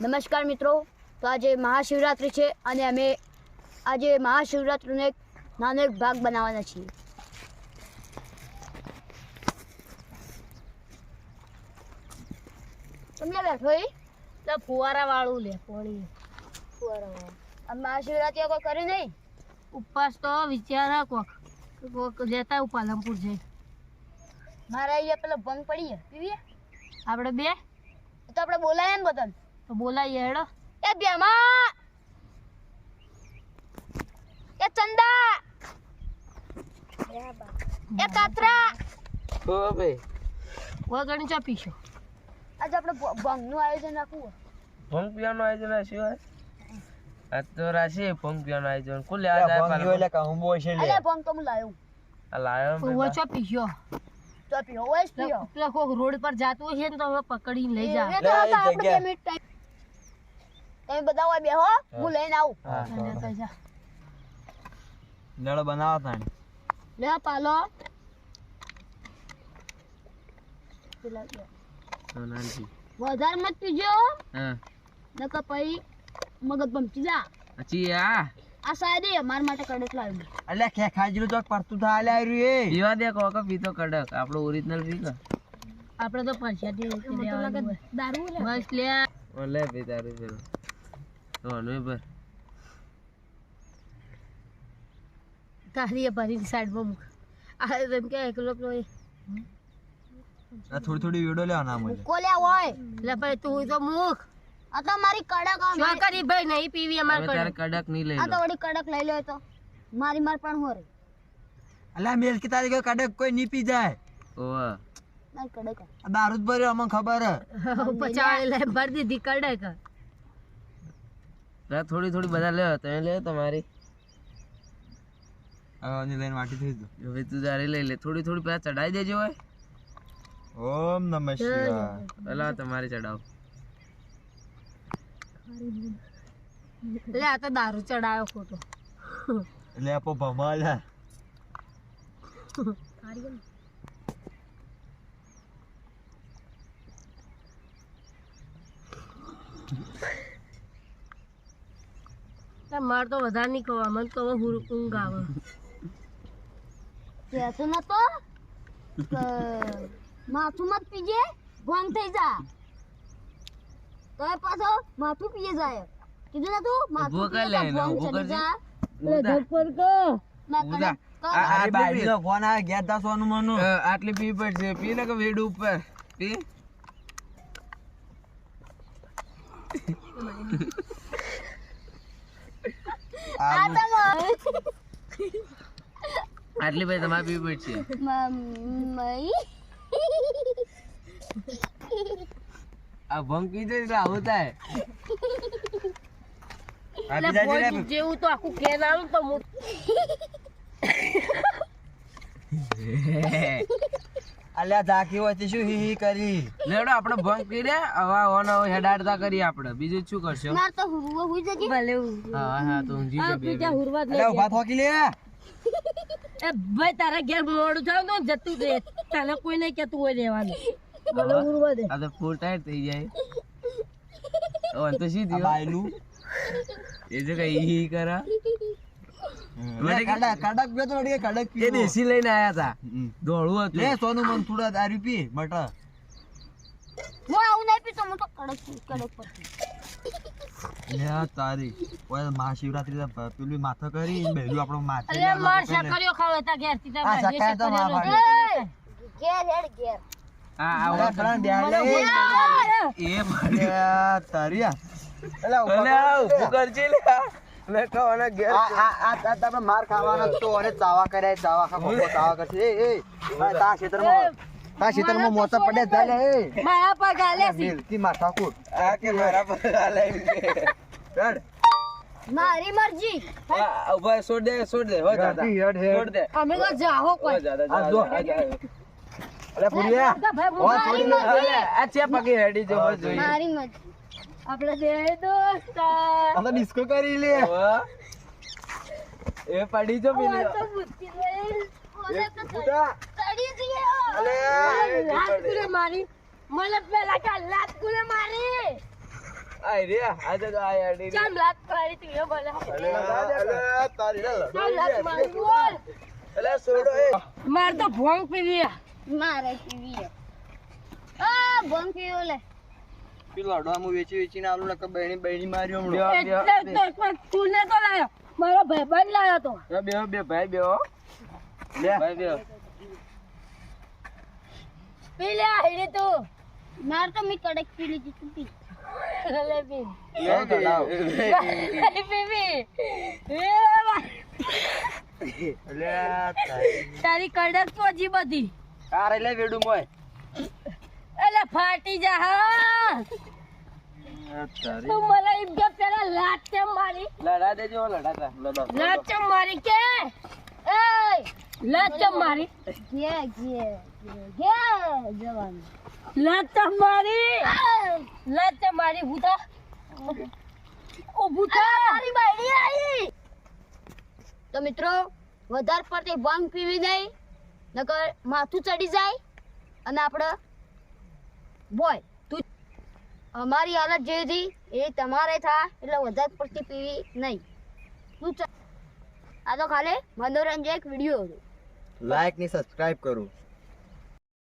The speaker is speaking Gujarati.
નમસ્કાર મિત્રો, તો આજે મહાશિવરાત્રિ છે અને અમે આજે મહાશિવરાત્રિનો એક નાનો એક ભાગ બનાવવાના છીએ. તમને બેઠો તો ફુવારા વાળું લે પોણી ફુવારા વાળું. આ મહાશિવરાત્રિ કોઈ કરી નહીં ઉપવાસ તો વિચાર કોક લેતા હું પાલનપુર જઈ. મારે અહીંયા પેલા ભંગ પડી પીવીએ આપણે બે તો આપણે બોલાય ને બધાને તો બોલાઈએ હેડો. એ બેમા એ ચંદા એ કાતરા ઓ બે વગણ ચા પીશો. આજે આપણે ભંગનું આયોજન રાખવું. ભંગ પીવાનું આયોજન રાખ્યું આ તો રાશી ભંગ પીવાનું આયોજન કોણ લેવા જાય ભંગ એટલે કહું બોય છે લે. અલે ભંગ તો હું લાયો. આ લાયો ઓ ચા પીશો તો પીઓ ઓય પીઓ. પેલા કોક રોડ પર જાતું છે ને તો હવે પકડીને લઈ જા. એ તો આપણે 2 મિનિટ ટાઈમ તમે બધા હોય બેહો હું લઈને આવું. હા જા નળ બનાવવા તાણી લે પાલો પેલા સોનાજી વધારે મત પીજો હા નકર પછી મગજ બમચી જા. અચી આ સાદે અમાર માટે કડક લાવ્યું. એટલે ખેખાજીનું ચોક પડતું થા આલે આર્યું એ પીવા દે કોક પીતો કડક આપણો ઓરિજિનલ પી કે આપણે તો પરસાદી દારૂ લે બસ લે ઓલે પી તારું પી તો અનુ પર તારી ભરી સાઈડ પર મૂક. આ તેમ કે એકલો પેલો આ થોડી થોડી વિડિયો લેવા ના મળે કોલે હોય લે ભાઈ તું તો મૂક. આ તો મારી કડક શું કરી ભાઈ નહીં પીવી અમાર તારે કડક નહીં લઈ આ તો લો વળી કડક લઈ લે તો મારી માર પણ હોરે અલ્યા મેલ કે તારી કોઈ કડક કોઈ ની પી જાય ઓવા ના કડક આ દારૂ જ ભર્યો અમને ખબર હે. પચાવે લે ભર દીધી કડક. થોડી થોડી બધા લે તમે લે તમારી હવે ની લઈને વાટી થઈ દો. હવે તું તારી લઈ લે થોડી થોડી પેલા ચડાઈ દેજો હોય. ઓમ નમઃ શિવાય. પેલા તમારી ચડાવ લે આ તો દારૂ ચડાયો ખોટો. એટલે આપો ભમાલ હે. માર તો વધારે નહીં ખવા મને તો ઊંઘ આવે. કેતું નતો માથું મત પીજે ભંગ થઈ જા તો એ પાછો માથું પીએ જાય કીધું ને તું માથું ઉભો કર લે ને, ઉભો કરજે. આ બાઈનો ફોન આવે ઘેર તા સોનું મનું આટલી પી પડશે પી ને કે વેડ ઉપર પી આટલી ભાઈ તમારે પી પડશે. આ ભંગ પી જાય એટલે આવું થાય. જેવું તો આખું કેન આવું તો અલ્યા ઝાકી હોય તે શું હી હી કરી લેડો આપણે ભંગ પી રે હવે ઓન હવે હેડાડતા કરીએ આપણે બીજું શું કરશો. માર તો હુઈ જજે ભલે હા હા તો ઊંઘી આ જા બે પીજા હુરવા દે. અલ્યા ઉભા થોકી લે. એ ભાઈ તારા ઘેર મોડું થાવ તો જતું રે તને કોઈ નહીં કેતું હોય રહેવાનું ભલે હુરવા દે. આ તો ફૂલ ટાઈટ થઈ જાય. ઓ તો શી આ થયું બાયલું એ જો કઈ ઈ કરા કડક કડક બે તો વળી કડક એ પી દેશી લઈને આયા હતા દોડવું હતું. લે સોનું મન થોડા દારૂ પી બટા હું આવું નહીં પીતો હું તો કડક પડતી. લે તારી ઓય મહાશિવરાત્રી પેલું માથો કરી બેલું આપણો માથે અરે માર શકરીઓ ખાવે તા ઘેર થી આ સકાય તો માં ઘેર હેડ ઘેર આ અરે પ્રાણ દે લે એ પડી તારી અલે ઉભું કરજે લે લે કવાના ઘેર આ આપણે માર ખાવાનો તો અને ચાવા કરે ચાવા ખા ભોગો ચાવા કરશે એ તા ક્ષેત્રમાં મોતા પડે ચાલે એ મારા પર ગાલે છે મિલકી માં ઠાકુર આ કે મારા પર લઈ હેડ મારી મરજી. આ ઉભા છોડ દે હો દાદા છોડ દે અમે તો જાહો હો કોઈ દાદા આ જો અરે પુરિયા મારી મરજી આ ચે પગે હેડી જો હો જોઈએ મારી મરજી આપણે બે દોસ્તા આ તો ડિસ્કો કરી લે એ પડી જો પેલી તો બુદ્ધિ લે ઓલે તો બુડા તડી દીએ અલે લાત કુલે મારી મને પેલા કા લાત કુલે મારી આય રે આજે તો આય અડી ચાલ લાત પાડી તું એ બોલે તારી ચાલ લાત મારી બોલ અલે છોડો એ માર તો ભોંગ પીવી મારે પીવી આ ભોંગ પીવો લે પેલો અડવાનું વેચીને આલું ને કે બહેણી માર્યો હમણાં. એટલે તો તું ને તો લાયો મારો ભાઈબંધ લાયો તો બે ભાઈ બે હો લે ભાઈ બે પી લે હેડે તું માર તો મી કડક પી લીધી તું પી લે પી પીવી લે તારી કડક તો હજી બધી આ રે લે વેડું મોય એટલે ફાટી જા હા તું મને એમ કે પેલા લાત કેમ મારી લડા દેજો લડાતા લાત કેમ મારી કે એ લાત કેમ મારી ગે જવાન લાત કેમ મારી ભૂતા ઓ ભૂતા મારી બાયડી આવી તો મિત્રો વધારે પડતી ભાંગ પીવી નહીં નકર માથું ચડી જાય અને આપણે બોય તું અમારી હાલત જે હતી એ તમારે થાય એટલે વધારે પડતી પીવી નહીં તું આ તો ખાલી મનોરંજક વિડીયો હતો લાઈક ને સબસ્ક્રાઇબ કરો.